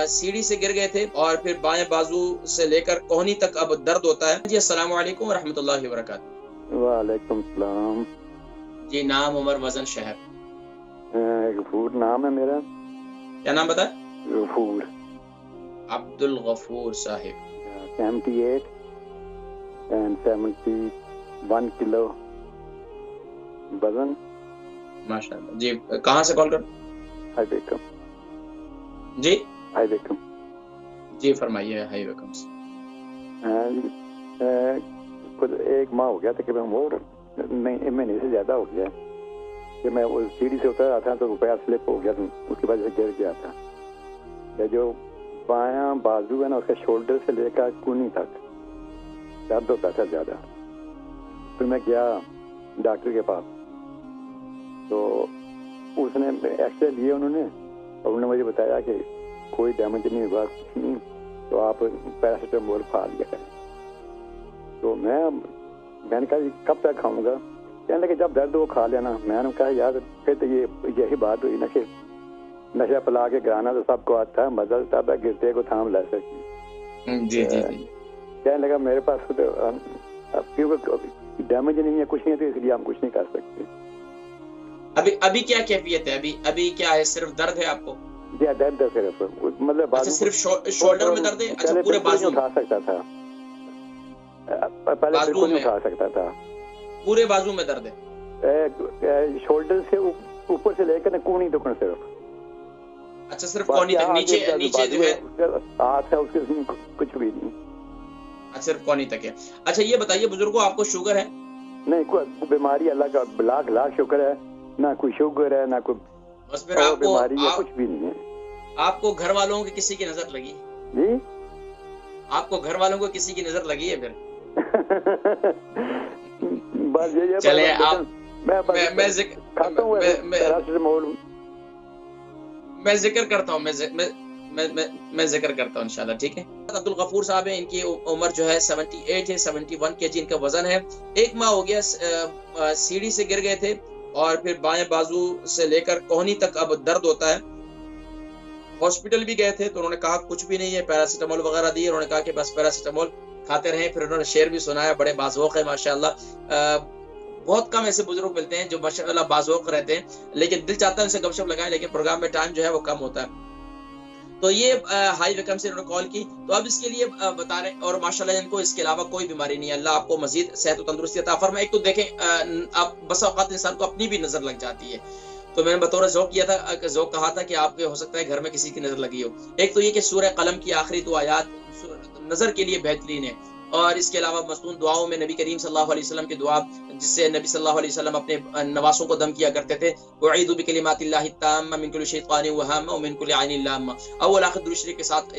سیڑھی سے گر گئے تھے اور پھر بائیں بازو سے لے کر کوہنی تک اب درد ہوتا ہے. جی السلام علیکم ورحمۃ اللہ وبرکاتہ. وعلیکم السلام. جی نام عمر وزن شہر. غفور نام ہے میرا. کیا نام بتایا؟ غفور. عبد الغفور صاحب. 78 and 71 کلو وزن. ماشاء اللہ. جی کہاں سے کال کر؟ Hi welcome. جی ہائی ویکم. جی فرمائیے. ہائی ویکم سے خود 1 ماہ ہو گیا تقریباً، وہ مہینے سے زیادہ ہو گیا کہ میں وہ سیڑھی سے اتر رہا تھا تو پیر سلپ ہو گیا، اس کی وجہ سے گر گیا تھا. جو بایاں بازو ہے نا، اس کا شولڈر سے لے کر کونی تک درد ہوتا تھا زیادہ. پھر میں گیا ڈاکٹر کے پاس تو اس نے ایکس رے لیے انہوں نے، اور انہوں نے مجھے بتایا کہ کوئی ڈیمیج نہیں ہوا، کچھ نہیں، تو آپ پیراسیٹامول کھا لیا کریں. تو میں نے کہا کب تک کھاؤں گا؟ کہنے لگے جب درد ہو کھا لینا. میں نے کہا یار پھر تو یہی بات ہوئی نا کہ نشہ پلا کے گرانا تو سب کو آتا ہے، مزہ تب ہے گرتے کو تھام لے سکتی. جی جی جی. کہنے لگا میرے پاس کیونکہ ڈیمیج نہیں ہے، کچھ نہیں ہے، تو اس لیے ہم کچھ نہیں کر سکتے. ابھی کیا کیفیت ہے؟ ابھی کیا ہے؟ صرف درد ہے آپ کو؟ جی درد ہے صرف، مطلب اچھا صرف شولڈر میں درد ہے؟ اچھا پورے بازو میں؟ اٹھا سکتا تھا پہلے، بالکل نہیں اٹھا سکتا تھا. پورے بازو میں درد ہے؟ شولڈر سے اوپر سے لے کر کونی تک صرف. اچھا صرف کونی تک، نیچے جو ہے ہاتھ ہے اس کے کچھ بھی نہیں. اچھا صرف کونی تک ہے. اچھا یہ بتائیے بزرگوں، آپ کو شوگر ہے؟ نہیں، کوئی بیماری اللہ کا لاکھ لاکھ شکر ہے، نہ کوئی شوگر ہے نہ کوئی بس پھر آپ بیماری ہے، کچھ بھی نہیں ہے. آپ کو گھر والوں کی کسی کی نظر لگی؟ جی آپ کو گھر والوں کو کسی کی نظر لگی ہے پھر؟ بس یہ چلے آپ میں ذکر کرتا ہوں میں ذکر کرتا ہوں انشاءاللہ. ٹھیک ہے. عبد الغفور صاحب ہیں، ان کی عمر جو ہے 78 ہے، 71 kg ان کا وزن ہے. 1 ماہ ہو گیا سیڑھی سے گر گئے تھے اور پھر بائیں بازو سے لے کر کوہنی تک اب درد ہوتا ہے. ہاسپٹل بھی گئے تھے تو انہوں نے کہا کچھ بھی نہیں ہے، پیراسیٹامول وغیرہ دی. انہوں نے کہا کہ بس پیراسیٹامول کھاتے رہیں. پھر انہوں نے شعر بھی سنایا، بڑے باذوق ہیں ماشاءاللہ. بہت کم ایسے بزرگ ملتے ہیں جو ماشاءاللہ باذوق رہتے ہیں، لیکن دل چاہتا ہے ان سے گپ شپ لگائیں، لیکن پروگرام میں ٹائم جو ہے وہ کم ہوتا ہے. تو یہ ہائی ویکم سے انہوں نے کال کی تو اب اس کے لیے بتا رہے ہیں، اور ماشاءاللہ ان کو اس کے علاوہ کوئی بیماری نہیں ہے. اللہ آپ کو مزید صحت و تندرستی عطا فرمائے. ایک تو دیکھیں آپ بس اوقات انسان کو اپنی بھی نظر لگ جاتی ہے، تو میں نے بطور ذوق کیا تھا، ذوق کہا تھا کہ آپ کے ہو سکتا ہے گھر میں کسی کی نظر لگی ہو. ایک تو یہ کہ سورہ قلم کی آخری 2 آیات نظر کے لیے بہترین ہے، اور اس کے علاوہ مصنون دعاؤں میں نبی کریم صلی اللہ علیہ وسلم کی دعا، جس سے نبی صلی اللہ علیہ وسلم اپنے نواسوں کو دم کیا کرتے تھے، اعوذ بکلمات اللہ التامہ من کل شیطان وہامہ ومن کل عین لامہ. اول آخر درود شریف کے ساتھ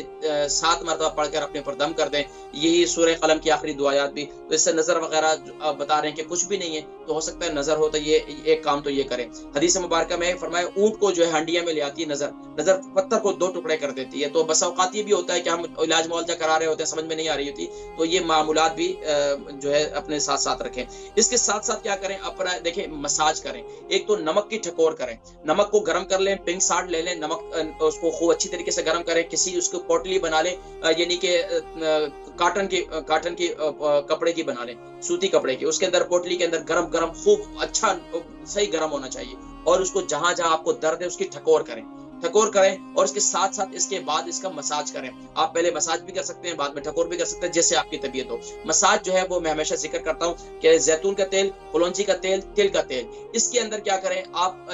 7 مرتبہ پڑھ کر اپنے پر دم کر دیں. یہی سورہ قلم کی آخری 2 آیات بھی. تو اس سے نظر وغیرہ بتا رہے ہیں کہ کچھ بھی نہیں ہے، تو ہو سکتا ہے نظر ہو تو یہ ایک کام تو یہ کریں. حدیث مبارکہ میں فرمایا اونٹ کو جو ہے ہنڈیا میں لے آتی ہے نظر پتھر کو 2 ٹکڑے کر دیتی ہے. تو بس اوقات یہ بھی ہوتا ہے کہ ہم علاج معالجہ کرا رہے ہوتے ہیں، سمجھ میں نہیں آ رہی ہوتی، تو یہ معمولات بھی جو ہے اپنے ساتھ ساتھ رکھیں. اس کے ساتھ ساتھ کیا کریں؟ اپنا دیکھیں مساج کریں. ایک تو نمک کی ٹھکور کریں، نمک کو گرم کر لیں، پنک سالٹ لے لیں، نمک اس کو خوب اچھی طریقے سے گرم کریں. کسی اس کو پوٹلی بنا لیں، یعنی کہ کاٹن کی کپڑے کی بنا لیں، سوتی کپڑے کی. اس کے اندر پوٹلی کے اندر گرم خوب اچھا صحیح گرم ہونا چاہیے، اور اس کو جہاں جہاں آپ کو درد ہے اس کی ٹھکور کریں، اور اس کے ساتھ ساتھ اس کے بعد اس کا مساج کریں. آپ پہلے مساج بھی کر سکتے ہیں، بعد میں ٹھکور بھی کر سکتے ہیں، جیسے آپ کی طبیعت ہو. مساج جو ہے وہ میں ہمیشہ ذکر کرتا ہوں کہ زیتون کا تیل، کلونجی کا تیل، تل کا تیل، اس کے اندر کیا کریں آپ؟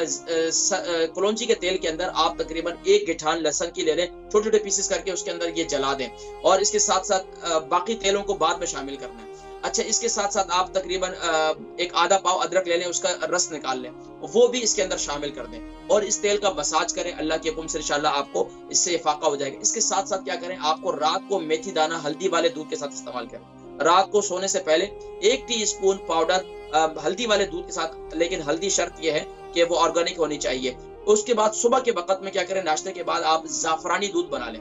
کلونجی کے تیل کے اندر آپ تقریباً 1 گٹھان لہسن کی لے لیں، چھوٹے چھوٹے پیسز کر کے اس کے اندر یہ جلا دیں، اور اس کے ساتھ ساتھ باقی تیلوں کو بعد میں شامل کرنا ہے. اچھا اس کے ساتھ ساتھ آپ تقریباً 1 آدھا پاؤ ادرک لے لیں، اس کا رس نکال لیں، وہ بھی اس کے اندر شامل کر دیں، اور اس تیل کا مساج کریں. اللہ کے حکم سے انشاءاللہ آپ کو اس سے افاقہ ہو جائے گا. اس کے ساتھ ساتھ کیا کریں؟ آپ کو رات کو میتھی دانہ ہلدی والے دودھ کے ساتھ استعمال کریں. رات کو سونے سے پہلے 1 ٹی اسپون پاؤڈر ہلدی والے دودھ کے ساتھ، لیکن ہلدی شرط یہ ہے کہ وہ آرگینک ہونی چاہیے. اس کے بعد صبح کے وقت میں کیا کریں؟ ناشتے کے بعد آپ زعفرانی دودھ بنا لیں.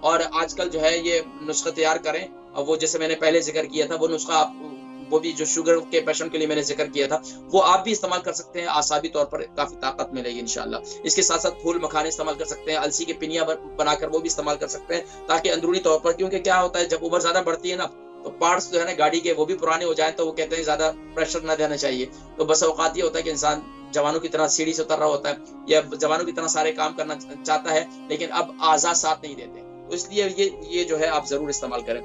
اور آج کل جو ہے یہ نسخہ تیار کریں، اور وہ جیسے میں نے پہلے ذکر کیا تھا وہ نسخہ آپ وہ بھی جو شوگر کے پیشنٹ کے لیے میں نے ذکر کیا تھا وہ آپ بھی استعمال کر سکتے ہیں، اعصابی طور پر کافی طاقت ملے گی انشاءاللہ۔ اس کے ساتھ ساتھ پھول مکھانے استعمال کر سکتے ہیں، السی کے پنیاں بنا کر وہ بھی استعمال کر سکتے ہیں، تاکہ اندرونی طور پر، کیونکہ کیا ہوتا ہے جب عمر زیادہ بڑھتی ہے نا تو پارٹس جو ہے نا گاڑی کے وہ بھی پرانے ہو جائیں تو وہ کہتے ہیں زیادہ پریشر نہ دینا چاہیے، تو بس اوقات یہ ہوتا ہے کہ انسان جوانوں کی طرح سیڑھی سے اتر رہا ہوتا ہے یا جوانوں کی طرح سارے کام کرنا چاہتا ہے لیکن اب اعضاء ساتھ نہیں دیتے، تو اس لیے یہ جو ہے آپ ضرور استعمال کریں۔